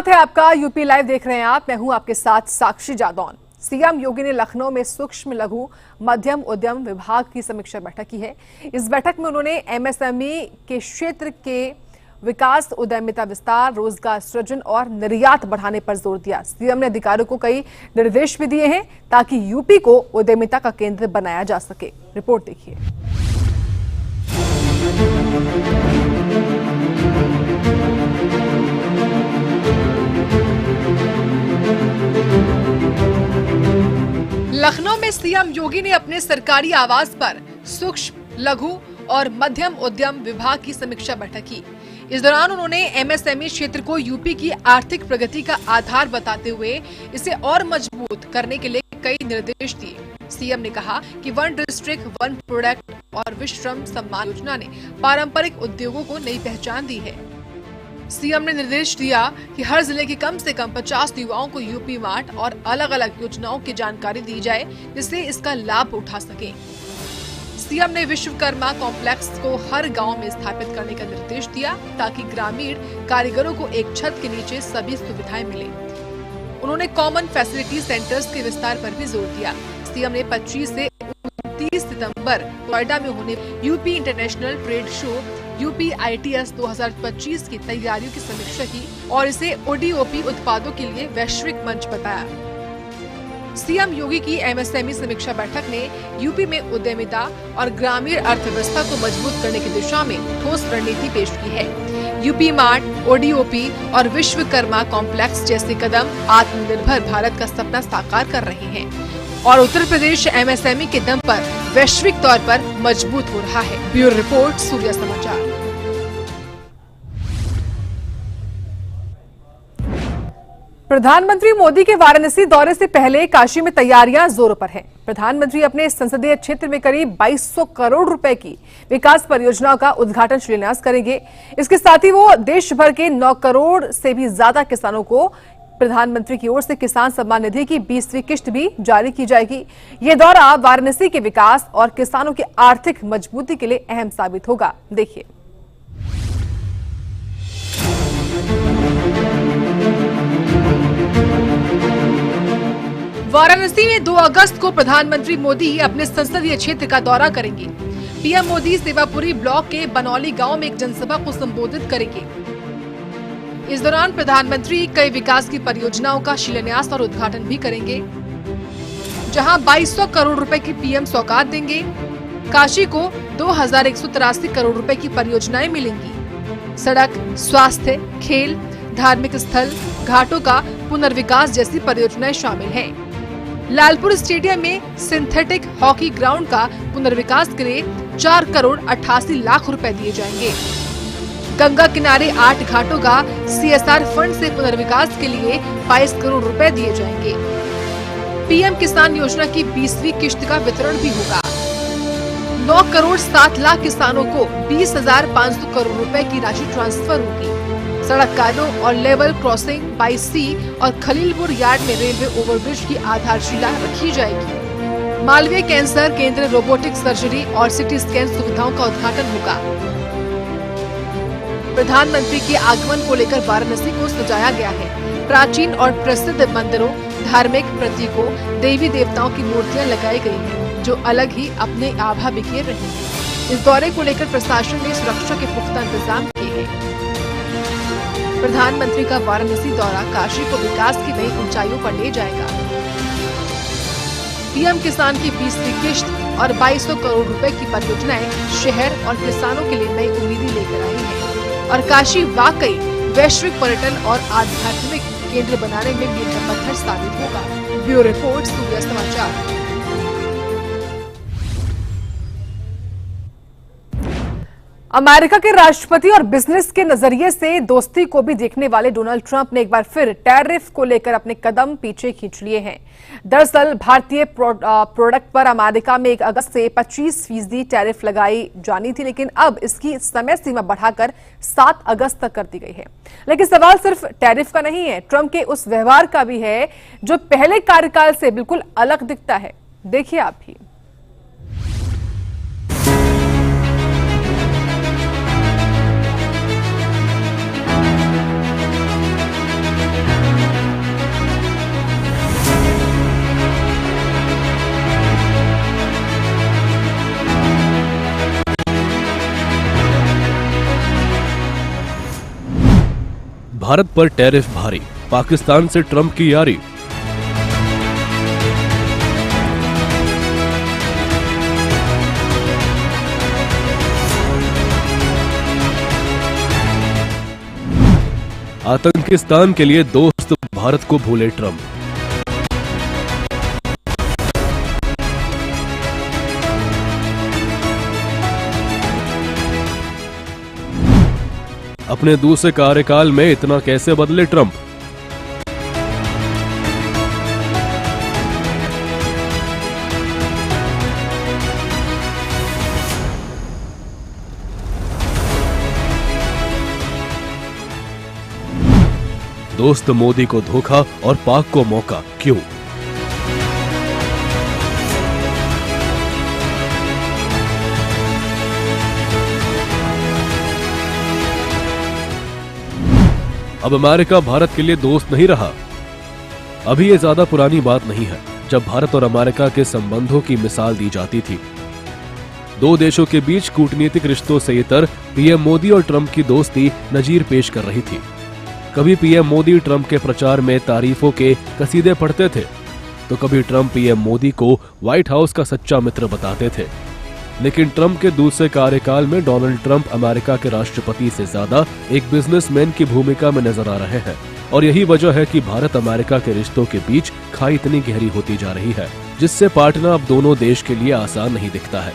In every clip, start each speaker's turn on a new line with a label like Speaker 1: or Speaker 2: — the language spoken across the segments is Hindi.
Speaker 1: स्वागत है आपका। यूपी लाइव देख रहे हैं आप। मैं हूं आपके साथ साक्षी जादौन। सीएम योगी ने लखनऊ में सूक्ष्म लघु मध्यम उद्यम विभाग की समीक्षा बैठक की है। इस बैठक में उन्होंने एमएसएमई के क्षेत्र के विकास, उद्यमिता विस्तार, रोजगार सृजन और निर्यात बढ़ाने पर जोर दिया। सीएम ने अधिकारियों को कई निर्देश भी दिए हैं ताकि यूपी को उद्यमिता का केंद्र बनाया जा सके। रिपोर्ट देखिए। लखनऊ में सीएम योगी ने अपने सरकारी आवास पर सूक्ष्म लघु और मध्यम उद्यम विभाग की समीक्षा बैठक की। इस दौरान उन्होंने एमएसएमई क्षेत्र को यूपी की आर्थिक प्रगति का आधार बताते हुए इसे और मजबूत करने के लिए कई निर्देश दिए। सीएम ने कहा कि वन डिस्ट्रिक्ट वन प्रोडक्ट और विश्व श्रम सम्मान योजना ने पारंपरिक उद्योगों को नई पहचान दी है। सीएम ने निर्देश दिया कि हर जिले के कम से कम 50 युवाओं को यूपी मार्ट और अलग अलग योजनाओं की जानकारी दी जाए जिससे इसका लाभ उठा सके। सीएम ने विश्वकर्मा कॉम्प्लेक्स को हर गांव में स्थापित करने का निर्देश दिया ताकि ग्रामीण कारीगरों को एक छत के नीचे सभी सुविधाएं मिले। उन्होंने कॉमन फैसिलिटी सेंटर्स के विस्तार पर भी जोर दिया। सीएम ने 25 से 29 सितंबर नोएडा में होने UP international trade show UP ITS 2025 की तैयारियों की समीक्षा की और इसे ODOP उत्पादों के लिए वैश्विक मंच बताया। सीएम योगी की एमएसएमई समीक्षा बैठक ने यूपी में उद्यमिता और ग्रामीण अर्थव्यवस्था को मजबूत करने की दिशा में ठोस रणनीति पेश की है। यूपी मार्ट, ODOP और विश्वकर्मा कॉम्प्लेक्स जैसे कदम आत्मनिर्भर भारत का सपना साकार कर रहे हैं और उत्तर प्रदेश एमएसएमई के दम पर वैश्विक तौर पर मजबूत हो रहा है। ब्यूरो रिपोर्ट, सूर्य समाचार। प्रधानमंत्री मोदी के वाराणसी दौरे से पहले काशी में तैयारियां जोरों पर हैं। प्रधानमंत्री अपने संसदीय क्षेत्र में करीब 2200 करोड़ रुपए की विकास परियोजनाओं का उद्घाटन शिलान्यास करेंगे। इसके साथ ही वो देश भर के 9 करोड़ से भी ज्यादा किसानों को प्रधानमंत्री की ओर से किसान सम्मान निधि की 20वीं किश्त भी जारी की जाएगी। ये दौरा वाराणसी के विकास और किसानों की आर्थिक मजबूती के लिए अहम साबित होगा। देखिए। वाराणसी में 2 अगस्त को प्रधानमंत्री मोदी अपने संसदीय क्षेत्र का दौरा करेंगे। पीएम मोदी सेवापुरी ब्लॉक के बनौली गांव में एक जनसभा को संबोधित करेंगे। इस दौरान प्रधानमंत्री कई विकास की परियोजनाओं का शिलान्यास और उद्घाटन भी करेंगे, जहां 2200 करोड़ रुपए की पीएम सौगात देंगे। काशी को 2183 करोड़ रुपए की परियोजनाएं मिलेंगी। सड़क, स्वास्थ्य, खेल, धार्मिक स्थल, घाटों का पुनर्विकास जैसी परियोजनाएं शामिल हैं। लालपुर स्टेडियम में सिंथेटिक हॉकी ग्राउंड का पुनर्विकास के लिए 4 करोड़ 88 लाख रुपए दिए जाएंगे। गंगा किनारे 8 घाटों का CSR फंड से पुनर्विकास के लिए 22 करोड़ रुपए दिए जाएंगे। पीएम किसान योजना की 20वीं किश्त का वितरण भी होगा। 9 करोड़ 7 लाख किसानों को 20,500 करोड़ रुपए की राशि ट्रांसफर होगी। सड़क कार्यों और लेवल क्रॉसिंग बाई सी और खलीलपुर यार्ड में रेलवे ओवरब्रिज की आधारशिला रखी जाएगी। मालवीय कैंसर केंद्र, रोबोटिक सर्जरी और सिटी स्कैन सुविधाओं का उद्घाटन होगा। प्रधानमंत्री के आगमन को लेकर वाराणसी को सजाया गया है। प्राचीन और प्रसिद्ध मंदिरों, धार्मिक प्रतीकों, देवी देवताओं की मूर्तियां लगाई गई हैं, जो अलग ही अपने आभा बिखेर रही हैं। इस दौरे को लेकर प्रशासन ने सुरक्षा के पुख्ता इंतजाम किए हैं। प्रधानमंत्री का वाराणसी दौरा काशी को विकास की नई ऊंचाइयों पर ले जाएगा। पीएम किसान की 20वीं किश्त और 2200 करोड़ रुपए की परियोजनाएं शहर और किसानों के लिए नई उम्मीदें लेकर आई हैं और काशी वाकई वैश्विक पर्यटन और आध्यात्मिक केंद्र बनाने में मील का पत्थर साबित होगा। ब्यूरो रिपोर्ट, सूर्य समाचार। अमेरिका के राष्ट्रपति और बिजनेस के नजरिए से दोस्ती को भी देखने वाले डोनाल्ड ट्रंप ने एक बार फिर टैरिफ को लेकर अपने कदम पीछे खींच लिए हैं। दरअसल भारतीय प्रोडक्ट पर अमेरिका में 1 अगस्त से 25% टैरिफ लगाई जानी थी, लेकिन अब इसकी समय सीमा बढ़ाकर 7 अगस्त तक कर दी गई है। लेकिन सवाल सिर्फ टैरिफ का नहीं है, ट्रंप के उस व्यवहार का भी है जो पहले कार्यकाल से बिल्कुल अलग दिखता है। देखिए आप भी।
Speaker 2: भारत पर टैरिफ भारी, पाकिस्तान से ट्रंप की यारी। आतंकिस्तान के लिए दोस्त भारत को भूले ट्रंप। अपने दूसरे कार्यकाल में इतना कैसे बदले ट्रंप? दोस्त मोदी को धोखा और पाक को मौका, क्यों? अब अमेरिका भारत के लिए दोस्त नहीं रहा। अभी ये ज्यादा पुरानी बात नहीं है जब भारत और अमेरिका के संबंधों की मिसाल दी जाती थी। दो देशों के बीच कूटनीतिक रिश्तों से इतर पीएम मोदी और ट्रंप की दोस्ती नजीर पेश कर रही थी। कभी पीएम मोदी ट्रंप के प्रचार में तारीफों के कसीदे पढ़ते थे, तो कभी ट्रंप पीएम मोदी को व्हाइट हाउस का सच्चा मित्र बताते थे। लेकिन ट्रंप के दूसरे कार्यकाल में डोनाल्ड ट्रंप अमेरिका के राष्ट्रपति से ज्यादा एक बिजनेसमैन की भूमिका में नजर आ रहे हैं, और यही वजह है कि भारत अमेरिका के रिश्तों के बीच खाई इतनी गहरी होती जा रही है, जिससे पाटना अब दोनों देश के लिए आसान नहीं दिखता है।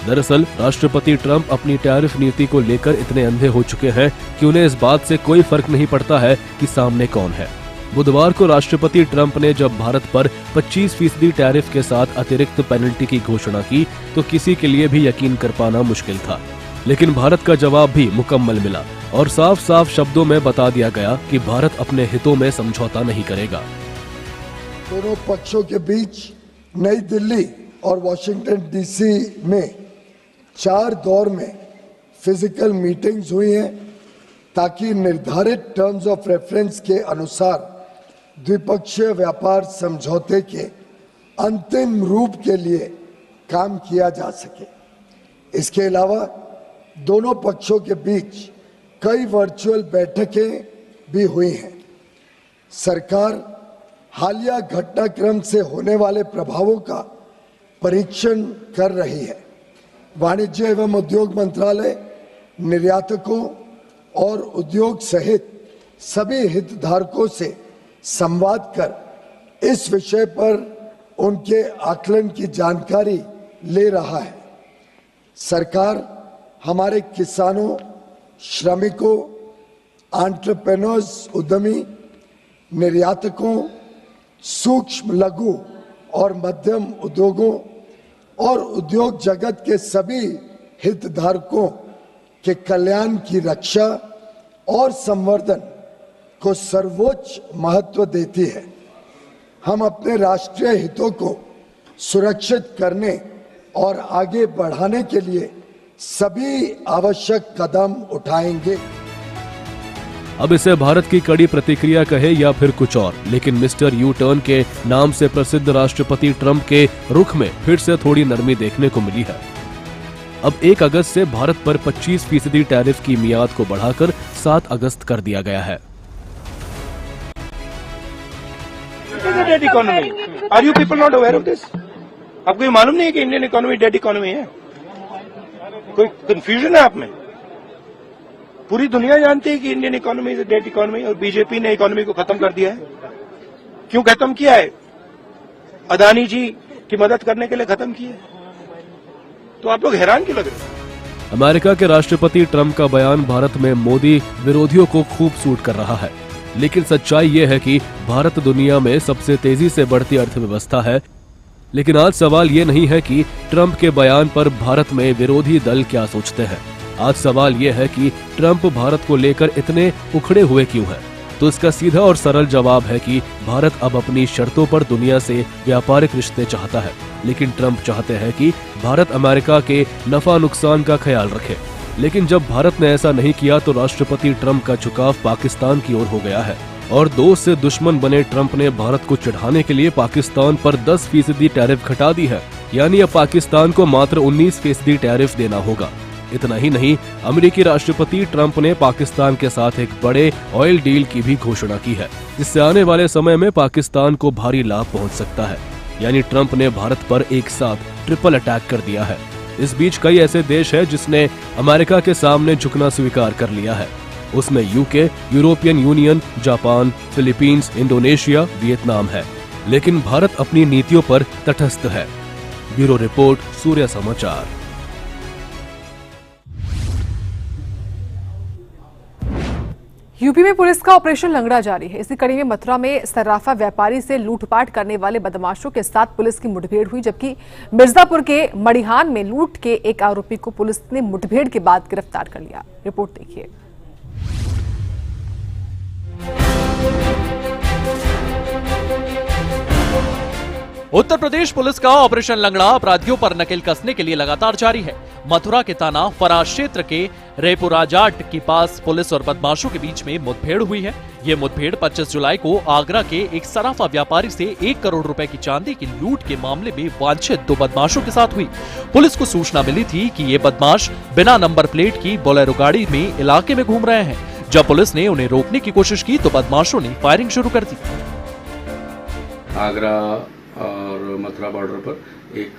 Speaker 2: दरअसल राष्ट्रपति ट्रंप अपनी टैरिफ नीति को लेकर इतने अंधे हो चुके हैं कि उन्हें इस बात से कोई फर्क नहीं पड़ता है कि सामने कौन है। बुधवार को राष्ट्रपति ट्रंप ने जब भारत पर 25% टैरिफ के साथ अतिरिक्त पेनल्टी की घोषणा की तो किसी के लिए भी यकीन कर पाना मुश्किल था। लेकिन भारत का जवाब भी मुकम्मल मिला और साफ साफ शब्दों में बता दिया गया कि भारत अपने हितों में समझौता नहीं करेगा।
Speaker 3: दोनों पक्षों के बीच नई दिल्ली और वॉशिंगटन डीसी में 4 दौर में फिजिकल मीटिंग्स हुई हैं ताकि निर्धारित टर्म्स ऑफ रेफरेंस के अनुसार द्विपक्षीय व्यापार समझौते के अंतिम रूप के लिए काम किया जा सके। इसके अलावा दोनों पक्षों के बीच कई वर्चुअल बैठकें भी हुई हैं। सरकार हालिया घटनाक्रम से होने वाले प्रभावों का परीक्षण कर रही है। वाणिज्य एवं उद्योग मंत्रालय निर्यातकों और उद्योग सहित सभी हितधारकों से संवाद कर इस विषय पर उनके आकलन की जानकारी ले रहा है। सरकार हमारे किसानों, श्रमिकों, एंटरप्रेन्योर्स, उद्यमी, निर्यातकों, सूक्ष्म, लघु और मध्यम उद्योगों और उद्योग जगत के सभी हितधारकों के कल्याण की रक्षा और संवर्धन को सर्वोच्च महत्व देती है। हम अपने राष्ट्रीय हितों को सुरक्षित करने और आगे बढ़ाने के लिए सभी आवश्यक कदम उठाएंगे।
Speaker 2: अब इसे भारत की कड़ी प्रतिक्रिया कहे या फिर कुछ और, लेकिन मिस्टर यू टर्न के नाम से प्रसिद्ध राष्ट्रपति ट्रंप के रुख में फिर से थोड़ी नरमी देखने को मिली है। अब 1 अगस्त से भारत पर 25% टैरिफ की मियाद को बढ़ाकर 7 अगस्त कर दिया गया है।
Speaker 4: आपको ये मालूम नहीं है कि इंडियन इकोनॉमी डेड इकोनॉमी है? कोई कंफ्यूजन है आप में? पूरी दुनिया जानती है कि Indian economy is dead economy, और बीजेपी ने इकोनॉमी को खत्म कर दिया है। क्यों खत्म किया है? अदानी जी की मदद करने के लिए खत्म किया है। तो आप लोग हैरान क्यों लग रहे हैं?
Speaker 2: अमेरिका के राष्ट्रपति ट्रंप का बयान भारत में मोदी विरोधियों को खूब सूट कर रहा है, लेकिन सच्चाई ये है कि भारत दुनिया में सबसे तेजी से बढ़ती अर्थव्यवस्था है। लेकिन आज सवाल ये नहीं है कि ट्रंप के बयान पर भारत में विरोधी दल क्या सोचते हैं। आज सवाल यह है कि ट्रंप भारत को लेकर इतने उखड़े हुए क्यों हैं? तो इसका सीधा और सरल जवाब है कि भारत अब अपनी शर्तों पर दुनिया से व्यापारिक रिश्ते चाहता है, लेकिन ट्रंप चाहते हैं कि भारत अमेरिका के नफा नुकसान का ख्याल रखे। लेकिन जब भारत ने ऐसा नहीं किया तो राष्ट्रपति ट्रंप का झुकाव पाकिस्तान की ओर हो गया है, और दोस्त से दुश्मन बने ट्रंप ने भारत को चिढ़ाने के लिए पाकिस्तान पर 10% टैरिफ घटा दी है। यानी अब पाकिस्तान को मात्र 19% टैरिफ देना होगा। इतना ही नहीं, अमेरिकी राष्ट्रपति ट्रंप ने पाकिस्तान के साथ एक बड़े ऑयल डील की भी घोषणा की है। इससे आने वाले समय में पाकिस्तान को भारी लाभ पहुंच सकता है। यानी ट्रंप ने भारत पर एक साथ ट्रिपल अटैक कर दिया है। इस बीच कई ऐसे देश है जिसने अमेरिका के सामने झुकना स्वीकार कर लिया है। उसमें UK, European union, Japan, Philippines, Indonesia, Vietnam है। लेकिन भारत अपनी नीतियों पर तटस्थ है। ब्यूरो रिपोर्ट, सूर्य समाचार।
Speaker 1: यूपी में पुलिस का ऑपरेशन लंगड़ा जारी है। इसी कड़ी में मथुरा में सर्राफा व्यापारी से लूटपाट करने वाले बदमाशों के साथ पुलिस की मुठभेड़ हुई, जबकि मिर्जापुर के मड़िहान में लूट के एक आरोपी को पुलिस ने मुठभेड़ के बाद गिरफ्तार कर लिया। रिपोर्ट देखिए।
Speaker 5: उत्तर प्रदेश पुलिस का ऑपरेशन लंगड़ा अपराधियों पर नकेल कसने के लिए लगातार जारी है। मथुरा के थाना फराज क्षेत्र के रेपुराजाट के पास पुलिस और बदमाशों के बीच में मुठभेड़ हुई है। ये मुठभेड़ 25 जुलाई को आगरा के एक सराफा व्यापारी से 1 करोड़ रुपए की चांदी की लूट के मामले में वांछित 2 बदमाशों के साथ हुई। पुलिस को सूचना मिली थी कि ये बदमाश बिना नंबर प्लेट की बोलेरो गाड़ी में इलाके में घूम रहे हैं। जब पुलिस ने उन्हें रोकने की कोशिश की तो बदमाशों ने फायरिंग शुरू कर दी।
Speaker 6: आगरा और मथुरा बॉर्डर पर एक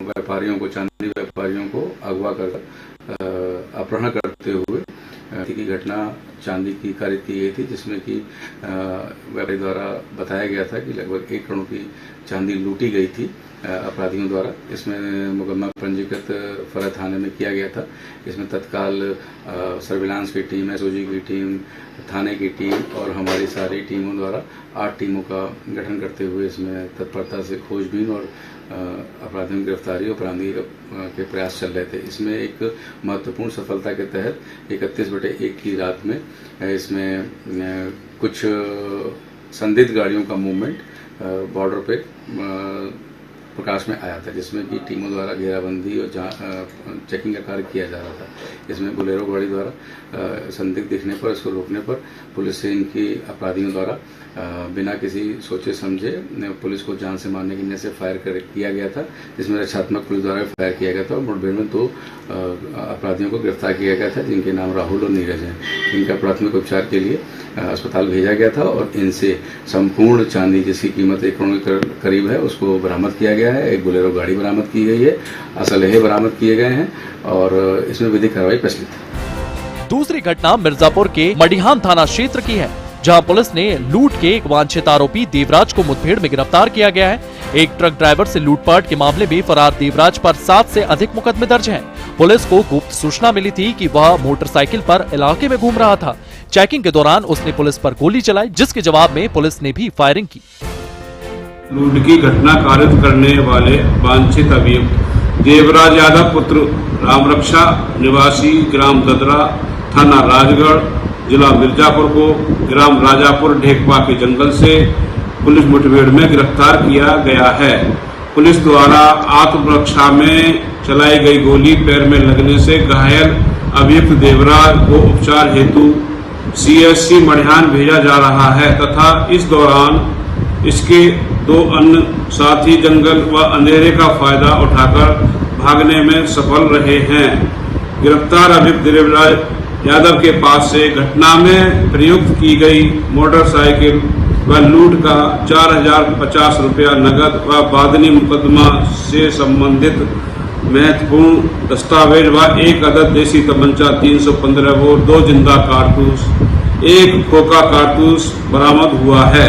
Speaker 6: व्यापारियों को, चांदी व्यापारियों को अगवा कर अपहरण करते हुए की घटना चांदी की खरीद की गई थी, जिसमें कि व्यापारी द्वारा बताया गया था कि लगभग 1 करोड़ की चांदी लूटी गई थी अपराधियों द्वारा। इसमें मुकदमा पंजीकृत फरा थाने में किया गया था। इसमें तत्काल सर्विलांस की टीम, एसओजी की टीम, थाने की टीम और हमारी सारी टीमों द्वारा 8 टीमों का गठन करते हुए इसमें तत्परता से खोजबीन और अपराधियों की गिरफ्तारी और बरामदगी के प्रयास चल रहे थे। इसमें एक महत्वपूर्ण सफलता के तहत 31/1 की रात में इसमें कुछ संदिग्ध गाड़ियों का मूवमेंट बॉर्डर पे प्रकाश में आया था, जिसमें कि टीमों द्वारा घेराबंदी और चेकिंग का कार्य किया जा रहा था। इसमें बोलेरो गाड़ी द्वारा संदिग्ध दिखने पर, इसको रोकने पर पुलिस से इनकी अपराधियों द्वारा बिना किसी सोचे समझे पुलिस को जान से मारने की नीयत से फायर किया गया था, जिसमें रक्षात्मक पुलिस द्वारा फायर किया गया था और मुठभेड़ में 2 अपराधियों को गिरफ्तार किया गया था, जिनके नाम राहुल और नीरज हैं। इनका प्राथमिक उपचार के लिए अस्पताल भेजा गया था और इनसे संपूर्ण चांदी जिसकी कीमत 1 करोड़ के करीब है उसको बरामद किया गया है। एक बोलेरो गाड़ी बरामद की गई है, असलहे बरामद किए गए हैं और इसमें विधिक कार्रवाई प्रचलित है।
Speaker 5: दूसरी घटना मिर्जापुर के मड़िहान थाना क्षेत्र की है, जहां पुलिस ने लूट के एक वांछित आरोपी देवराज को मुठभेड़ में गिरफ्तार किया गया है। एक ट्रक ड्राइवर से लूटपाट के मामले में फरार देवराज पर 7 से अधिक मुकदमे दर्ज हैं। पुलिस को गुप्त सूचना मिली थी कि वह मोटरसाइकिल पर इलाके में घूम रहा था। चेकिंग के दौरान उसने पुलिस पर गोली चलाई, जिसके जवाब में पुलिस ने भी फायरिंग की।
Speaker 7: लूट की घटना कारित करने वाले वांछित अभियुक्त देवराज यादव पुत्र रामरक्षा निवासी ग्राम ददरा, थाना राजगढ़, जिला मिर्जापुर को ग्राम राजापुर ढेकवा के जंगल से पुलिस मुठभेड़ में गिरफ्तार किया गया है। पुलिस द्वारा आत्मरक्षा में चलाई गई गोली पैर में लगने से घायल अभियुक्त देवराज को उपचार हेतु CSC मड़िहान भेजा जा रहा है तथा इस दौरान इसके 2 अन्य साथी जंगल व अंधेरे का फायदा उठाकर भागने में सफल रहे हैं। गिरफ्तार अभियुक्त देवराज यादव के पास से घटना में प्रयुक्त की गई मोटरसाइकिल व लूट का 4050 रुपया नगद व बादनी मुकदमा से संबंधित महत्वपूर्ण दस्तावेज व 1 अदद देसी तमंचा 315 बोर, 2 जिंदा कारतूस, 1 खोखा कारतूस बरामद हुआ है।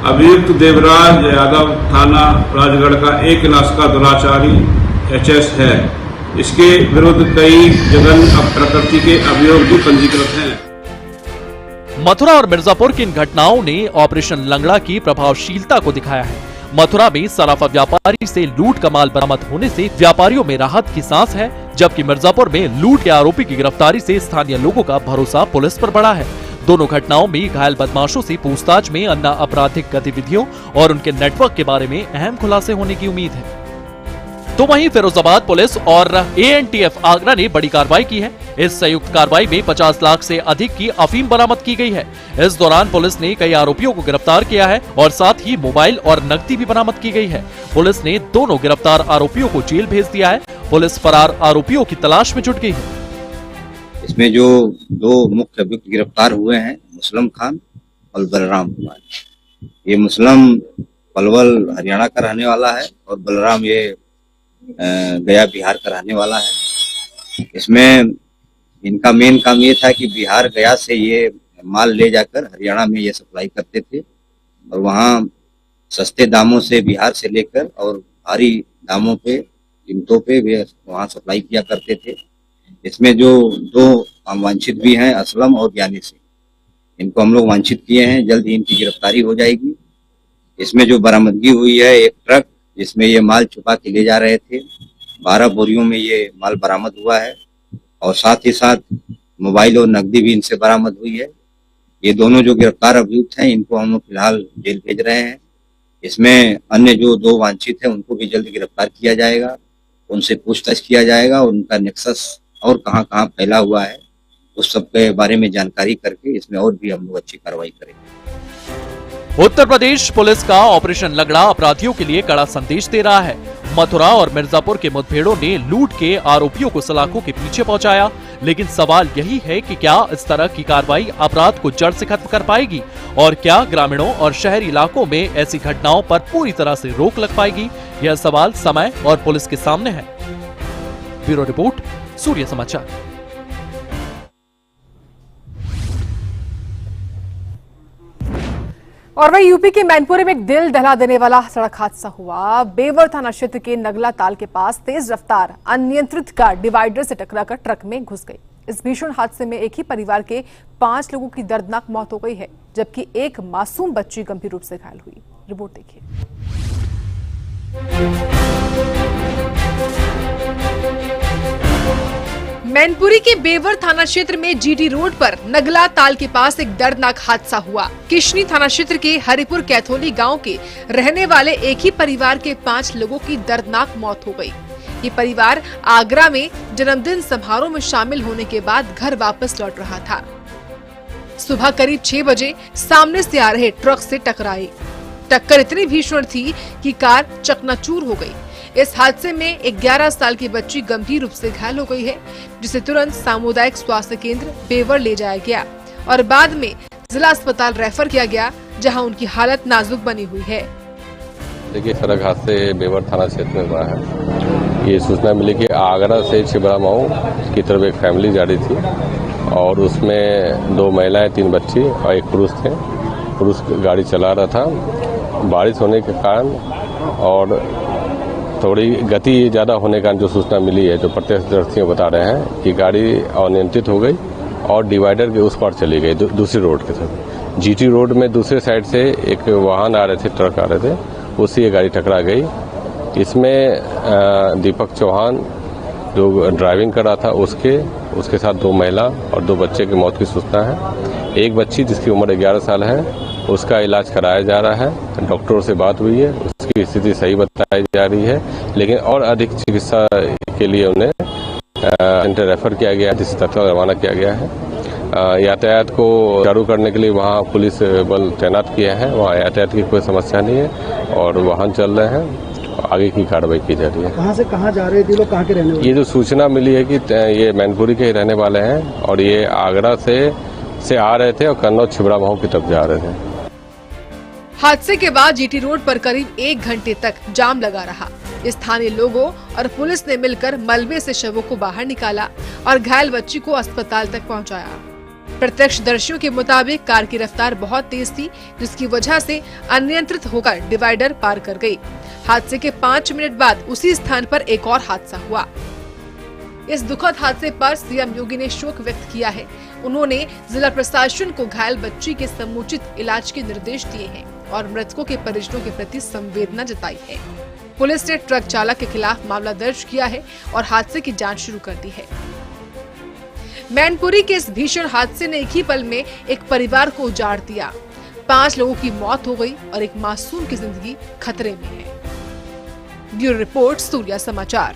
Speaker 7: अभियुक्त देवराज यादव थाना राजगढ़ का 1 क्लास का दुराचारी HS है। इसके विरुद्ध कई जघन्य प्रकृति के अभियोग भी पंजीकृत हैं।
Speaker 5: मथुरा और मिर्जापुर की इन घटनाओं ने ऑपरेशन लंगड़ा की प्रभावशीलता को दिखाया है। मथुरा में सराफा व्यापारी से लूट का माल बरामद होने से व्यापारियों में राहत की सांस है, जबकि मिर्जापुर में लूट के आरोपी की गिरफ्तारी से स्थानीय लोगों का भरोसा पुलिस पर बढ़ा है। दोनों घटनाओं में घायल बदमाशों से पूछताछ में अन्य आपराधिक गतिविधियों और उनके नेटवर्क के बारे में अहम खुलासे होने की उम्मीद है। तो वहीं फिरोजाबाद पुलिस और ANTF आगरा ने बड़ी कार्रवाई की है। इस संयुक्त कार्रवाई में 50 लाख से अधिक की अफीम बरामद की गई है। इस दौरान पुलिस ने कई आरोपियों को गिरफ्तार किया है और साथ ही मोबाइल और नकदी भी बरामद की गई है। पुलिस ने दोनों गिरफ्तार आरोपियों को जेल भेज दिया है। पुलिस फरार आरोपियों की तलाश में जुट गई है।
Speaker 8: इसमें जो दो मुख्य अभियुक्त गिरफ्तार हुए हैं, मुस्लिम खान और बलराम कुमार। ये मुस्लिम पलवल हरियाणा का रहने वाला है और बलराम ये गया बिहार का रहने वाला है। इसमें इनका मेन काम ये था कि बिहार गया से ये माल ले जाकर हरियाणा में ये सप्लाई करते थे और वहाँ सस्ते दामों से बिहार से लेकर और भारी दामों पे कीमतों पे वे वहाँ सप्लाई किया करते थे। इसमें जो दो वांछित भी हैं, असलम और ज्ञानी सिंह, इनको हम लोग वांछित किए हैं। जल्द ही इनकी गिरफ्तारी हो जाएगी। इसमें जो बरामदगी हुई है, एक ट्रक जिसमें ये माल छुपा के ले जा रहे थे, 12 बोरियों में ये माल बरामद हुआ है और साथ ही साथ मोबाइल और नकदी भी इनसे बरामद हुई है। ये दोनों जो गिरफ्तार अभियुक्त हैं, इनको हम लोग फिलहाल जेल भेज रहे हैं। इसमें अन्य जो दो वांछित हैं, उनको भी जल्द गिरफ्तार किया जाएगा, उनसे पूछताछ किया जाएगा और उनका नेक्सस और कहाँ कहाँ फैला हुआ है उस सब के बारे में जानकारी करके इसमें और भी हम लोग अच्छी कार्रवाई करेंगे।
Speaker 5: उत्तर प्रदेश पुलिस का ऑपरेशन लंगड़ा अपराधियों के लिए कड़ा संदेश दे रहा है। मथुरा और मिर्जापुर के मुठभेड़ों ने लूट के आरोपियों को सलाखों के पीछे पहुंचाया, लेकिन सवाल यही है कि क्या इस तरह की कार्रवाई अपराध को जड़ से खत्म कर पाएगी और क्या ग्रामीणों और शहरी इलाकों में ऐसी घटनाओं पर पूरी तरह से रोक लग पाएगी? यह सवाल समय और पुलिस के सामने है। ब्यूरो रिपोर्ट, सूर्य समाचार।
Speaker 1: और वही यूपी के मैनपुरी में एक दिल दहला देने वाला सड़क हादसा हुआ। बेवर थाना क्षेत्र के नगला ताल के पास तेज रफ्तार अनियंत्रित कार डिवाइडर से टकराकर ट्रक में घुस गई। इस भीषण हादसे में एक ही परिवार के 5 लोगों की दर्दनाक मौत हो गई है, जबकि एक मासूम बच्ची गंभीर रूप से घायल हुई। रिपोर्ट देखिए। मैनपुरी के बेवर थाना क्षेत्र में GT रोड पर नगला ताल के पास एक दर्दनाक हादसा हुआ। किशनी थाना क्षेत्र के हरिपुर कैथोली गांव के रहने वाले एक ही परिवार के 5 लोगों की दर्दनाक मौत हो गई। ये परिवार आगरा में जन्मदिन समारोह में शामिल होने के बाद घर वापस लौट रहा था। सुबह करीब 6 बजे सामने से आ रहे ट्रक से टकराई। टक्कर इतनी भीषण थी कि कार चकनाचूर हो गई। इस हादसे में एक 11 साल की बच्ची गंभीर रूप से घायल हो गई है, जिसे तुरंत सामुदायिक स्वास्थ्य केंद्र बेवर ले जाया गया और बाद में जिला अस्पताल रेफर किया गया, जहां उनकी हालत नाजुक बनी हुई है।
Speaker 9: देखिए, सड़क हादसे बेवर थाना क्षेत्र में हुआ है। ये सूचना मिली कि आगरा से छिबरा मऊ की तरफ एक फैमिली जा रही थी और उसमें 2 महिलाएं, 3 बच्ची और एक पुरुष थे। पुरुष गाड़ी चला रहा था। बारिश होने के कारण और थोड़ी गति ज़्यादा होने का जो सूचना मिली है, जो प्रत्यक्षदर्शी बता रहे हैं कि गाड़ी अनियंत्रित हो गई और डिवाइडर के उस पार चली गई दूसरी रोड के साथ। GT रोड में दूसरे साइड से एक वाहन आ रहे थे, ट्रक आ रहे थे, उससे ये गाड़ी टकरा गई। इसमें दीपक चौहान जो ड्राइविंग कर रहा था, उसके साथ 2 महिला और 2 बच्चे की मौत की सूचना है। एक बच्ची जिसकी उम्र 11 साल है, उसका इलाज कराया जा रहा है। डॉक्टरों से बात हुई है, उसकी स्थिति सही बताई जा रही है, लेकिन और अधिक चिकित्सा के लिए उन्हें सेंटर रेफर किया गया है, जिसे तत्काल रवाना किया गया है। यातायात को चालू करने के लिए वहाँ पुलिस बल तैनात किया है। वहाँ यातायात की कोई समस्या नहीं है और वाहन चल रहे हैं। आगे की कार्रवाई की जा रही है।
Speaker 10: कहाँ से कहाँ जा रहे थे लोग, कहाँ के रहने वाले?
Speaker 9: ये जो सूचना मिली है कि ये मैनपुरी के ही रहने वाले हैं और ये आगरा से आ रहे थे और कन्नौज छिबरा मऊ की तरफ जा रहे थे।
Speaker 1: हादसे के बाद GT रोड पर करीब 1 घंटे तक जाम लगा रहा। स्थानीय लोगों और पुलिस ने मिलकर मलबे से शवों को बाहर निकाला और घायल बच्ची को अस्पताल तक पहुंचाया। प्रत्यक्षदर्शियों के मुताबिक कार की रफ्तार बहुत तेज थी, जिसकी वजह से अनियंत्रित होकर डिवाइडर पार कर गई। हादसे के 5 मिनट बाद उसी स्थान पर एक और हादसा हुआ। इस दुखद हादसे पर CM योगी ने शोक व्यक्त किया है। उन्होंने जिला प्रशासन को घायल बच्ची के समुचित इलाज के निर्देश दिए हैं और मृतकों के परिजनों के प्रति संवेदना जताई है। पुलिस ने ट्रक चालक के खिलाफ मामला दर्ज किया है और हादसे की जांच शुरू कर दी है। मैनपुरी के इस भीषण हादसे ने एक ही पल में एक परिवार को उजाड़ दिया। 5 लोगों की मौत हो गई और एक मासूम की जिंदगी खतरे में है। ब्यूरो रिपोर्ट, सूर्या समाचार।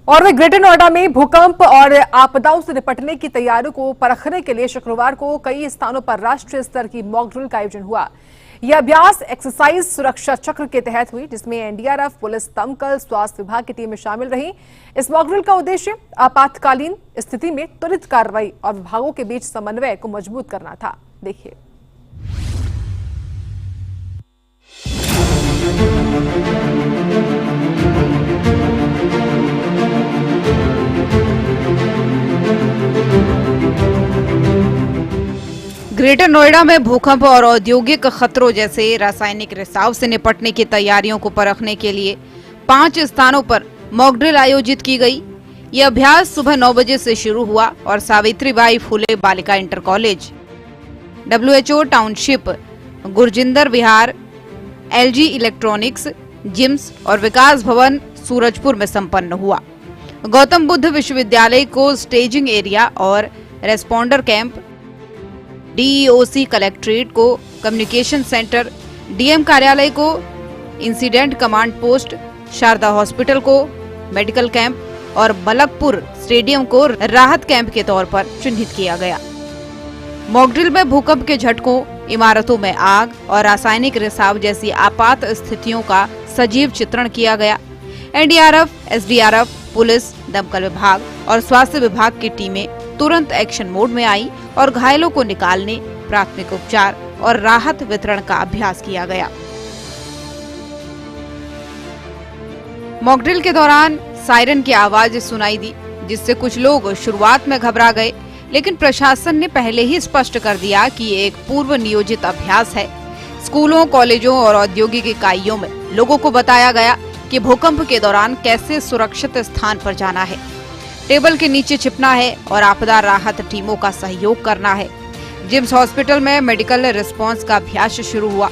Speaker 1: और वे ग्रेटर नोएडा में भूकंप और आपदाओं से निपटने की तैयारियों को परखने के लिए शुक्रवार को कई स्थानों पर राष्ट्रीय स्तर की मॉक ड्रिल का आयोजन हुआ। यह अभ्यास एक्सरसाइज सुरक्षा चक्र के तहत हुई, जिसमें एनडीआरएफ, पुलिस, दमकल, स्वास्थ्य विभाग की टीमें शामिल रहीं। इस मॉक ड्रिल का उद्देश्य आपातकालीन स्थिति में त्वरित कार्रवाई और विभागों के बीच समन्वय को मजबूत करना था। देखिए।
Speaker 11: ग्रेटर नोएडा में भूकंप और औद्योगिक खतरों जैसे रासायनिक रिसाव से निपटने की तैयारियों को परखने के लिए 5 स्थानों पर मॉक ड्रिल आयोजित की गई। यह अभ्यास सुबह 9 बजे से शुरू हुआ और Savitribai Phule Balika inter college, WHO township, Gurjinder Vihar, LG electronics, GIMS और विकास भवन सूरजपुर में संपन्न हुआ। गौतम बुद्ध विश्वविद्यालय को स्टेजिंग एरिया और रेस्पॉन्डर कैंप, DEOC कलेक्ट्रेट को कम्युनिकेशन सेंटर, DM कार्यालय को incident command post, Sharda hospital को मेडिकल कैंप और मलकपुर स्टेडियम को राहत कैंप के तौर पर चिन्हित किया गया। मॉक ड्रिल में भूकंप के झटकों, इमारतों में आग और रासायनिक रिसाव जैसी आपात स्थितियों का सजीव चित्रण किया गया। NDRF, SDRF, पुलिस, दमकल विभाग और स्वास्थ्य विभाग की टीमें तुरंत एक्शन मोड में आई और घायलों को निकालने, प्राथमिक उपचार और राहत वितरण का अभ्यास किया गया। मॉक ड्रिल के दौरान सायरन की आवाज सुनाई दी, जिससे कुछ लोग शुरुआत में घबरा गए, लेकिन प्रशासन ने पहले ही स्पष्ट कर दिया कि ये एक पूर्व नियोजित अभ्यास है। स्कूलों, कॉलेजों और औद्योगिक इकाइयों में लोगों को बताया गया कि भूकंप के दौरान कैसे सुरक्षित स्थान पर जाना है, टेबल के नीचे छिपना है और आपदा राहत टीमों का सहयोग करना है। जिम्स हॉस्पिटल में मेडिकल रिस्पांस का अभ्यास शुरू हुआ,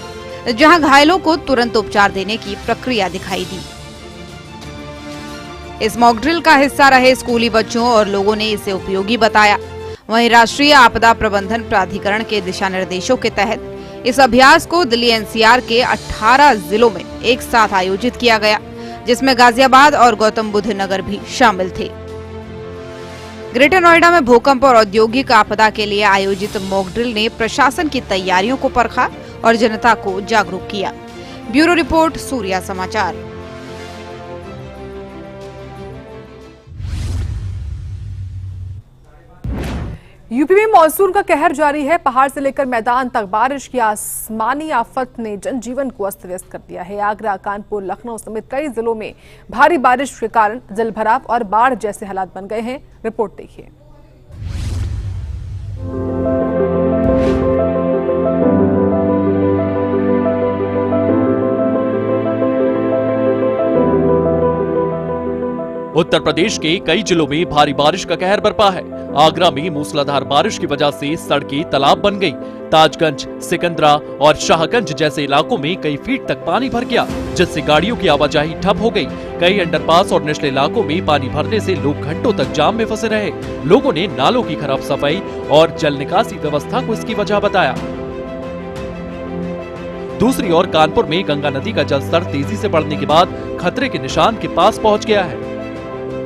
Speaker 11: जहां घायलों को तुरंत उपचार देने की प्रक्रिया दिखाई दी। इस मॉक ड्रिल का हिस्सा रहे स्कूली बच्चों और लोगों ने इसे उपयोगी बताया। वहीं राष्ट्रीय आपदा प्रबंधन प्राधिकरण के दिशा निर्देशों के तहत इस अभ्यास को दिल्ली NCR के 18 जिलों में एक साथ आयोजित किया गया, जिसमें गाजियाबाद और गौतम बुद्ध नगर भी शामिल थे। ग्रेटर नोएडा में भूकंप और औद्योगिक आपदा के लिए आयोजित मॉक ड्रिल ने प्रशासन की तैयारियों को परखा और जनता को जागरूक किया। ब्यूरो रिपोर्ट, सूर्या समाचार।
Speaker 1: यूपी में मानसून का कहर जारी है। पहाड़ से लेकर मैदान तक बारिश की आसमानी आफत ने जनजीवन को अस्त व्यस्त कर दिया है। आगरा, कानपुर, लखनऊ समेत कई जिलों में भारी बारिश के कारण जलभराव और बाढ़ जैसे हालात बन गए हैं। रिपोर्ट देखिए।
Speaker 5: उत्तर प्रदेश के कई जिलों में भारी बारिश का कहर बरपा है। आगरा में मूसलाधार बारिश की वजह से सड़कें तालाब बन गई। ताजगंज, सिकंदरा और शाहगंज जैसे इलाकों में कई फीट तक पानी भर गया, जिससे गाड़ियों की आवाजाही ठप हो गई। कई अंडरपास और निचले इलाकों में पानी भरने से लोग घंटों तक जाम में फंसे रहे। लोगों ने नालों की खराब सफाई और जल निकासी व्यवस्था को इसकी वजह बताया। दूसरी ओर कानपुर में गंगा नदी का जलस्तर तेजी से बढ़ने के बाद खतरे के निशान के पास पहुंच गया है।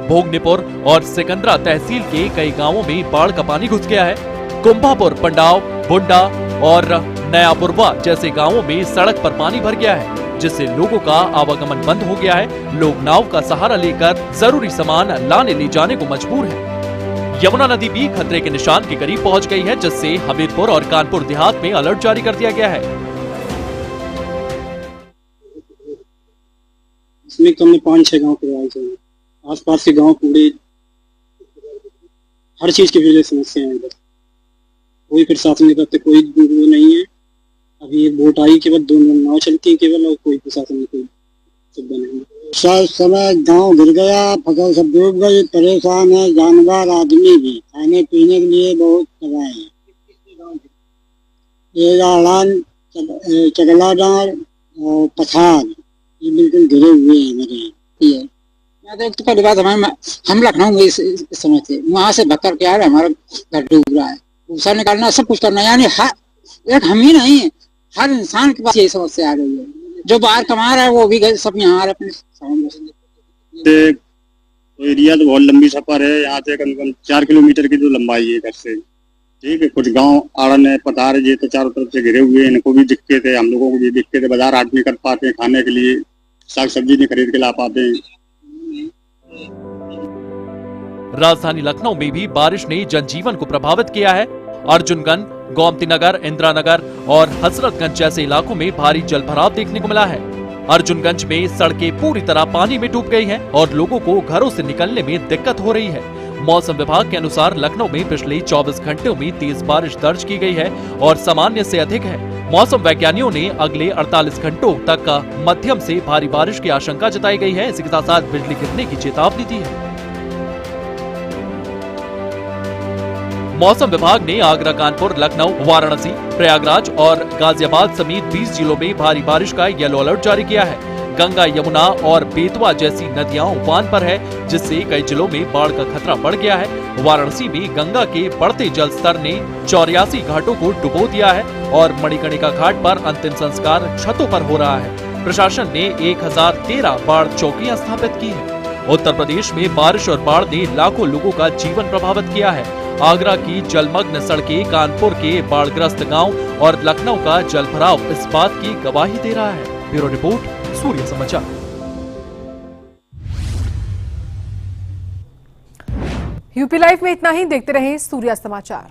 Speaker 5: भोगनीपुर और सिकंदरा तहसील के कई गांवों में बाढ़ का पानी घुस गया है। कुंभापुर, पंडाव, बुंडा और नया बुरवा जैसे गांवों में सड़क पर पानी भर गया है, जिससे लोगों का आवागमन बंद हो गया है। लोग नाव का सहारा लेकर जरूरी सामान लाने ले जाने को मजबूर हैं। यमुना नदी भी खतरे के निशान के करीब पहुंच गई है, जिससे हमीरपुर और कानपुर देहात में अलर्ट जारी कर दिया गया है।
Speaker 10: इसमें कम में 5-6 गाँव प्रभावित हैं। आसपास के गांव पूरे हर चीज की वजह समस्या है। बस कोई प्रशासन करते कोई वो नहीं है। अभी ये वोट आई के बाद 2 नाव चलती है केवल, और कोई प्रशासन में कोई सुविधा नहीं। सब समय गांव गिर गया, फसल सब डूब गई, परेशान है जानवर, आदमी भी। खाने पीने के लिए बहुत तबाह है। ये चगला डार और पठार ये बिल्कुल गिरे हुए हैं हमारे यहाँ। तो पहली बात हम लखनऊ में इस समय थे, वहाँ से भक्कर के आ रहे, हमारा घर डूब रहा है। भूसा निकालना, सब कुछ करना, यानी हर एक हम ही नहीं, हर इंसान के पास यही समस्या आ गई है। जो बाहर कमा रहा है वो भी सब यहाँ आ रहे अपने।
Speaker 12: तो एरिया तो बहुत लंबी सफर है, यहाँ से कम से कम 4 किलोमीटर की जो लंबाई है घर से। ठीक है, कुछ गांव आड़न है, पतार है, तो चारों तरफ से घिरे हुए हैं, इनको भी दिक्कत है, हम लोगों को भी दिक्कत है, बाजार हाट नहीं कर पाते हैं, खाने के लिए साग सब्जी नहीं खरीद के ला पाते हैं।
Speaker 5: राजधानी लखनऊ में भी बारिश ने जनजीवन को प्रभावित किया है। अर्जुनगंज, गोमती नगर, इंदिरा नगर और हजरतगंज जैसे इलाकों में भारी जलभराव देखने को मिला है। अर्जुनगंज में सड़कें पूरी तरह पानी में डूब गई हैं और लोगों को घरों से निकलने में दिक्कत हो रही है। मौसम विभाग के अनुसार लखनऊ में पिछले 24 घंटों में तेज बारिश दर्ज की गई है और सामान्य से अधिक है। मौसम वैज्ञानिकों ने अगले 48 घंटों तक का मध्यम से भारी बारिश की आशंका जताई गई है। इसी के साथ साथ बिजली गिरने की चेतावनी दी है। मौसम विभाग ने आगरा, कानपुर, लखनऊ, वाराणसी, प्रयागराज और गाजियाबाद समेत 20 जिलों में भारी बारिश का येलो अलर्ट जारी किया है। गंगा, यमुना और बेतवा जैसी नदियां उफान पर है, जिससे कई जिलों में बाढ़ का खतरा बढ़ गया है। वाराणसी में गंगा के बढ़ते जल स्तर ने 84 घाटों को डुबो दिया है और मणिकर्णिका घाट पर अंतिम संस्कार छतों पर हो रहा है। प्रशासन ने 1013 बाढ़ चौकियां स्थापित की है। उत्तर प्रदेश में बारिश और बाढ़ ने लाखों लोगों का जीवन प्रभावित किया है। आगरा की जलमग्न सड़कें, कानपुर के बाढ़ग्रस्त गांव और लखनऊ का जलभराव इस बात की गवाही दे रहा है। ब्यूरो रिपोर्ट, सूर्य समाचार।
Speaker 1: यूपी लाइव में इतना ही। देखते रहें सूर्य समाचार।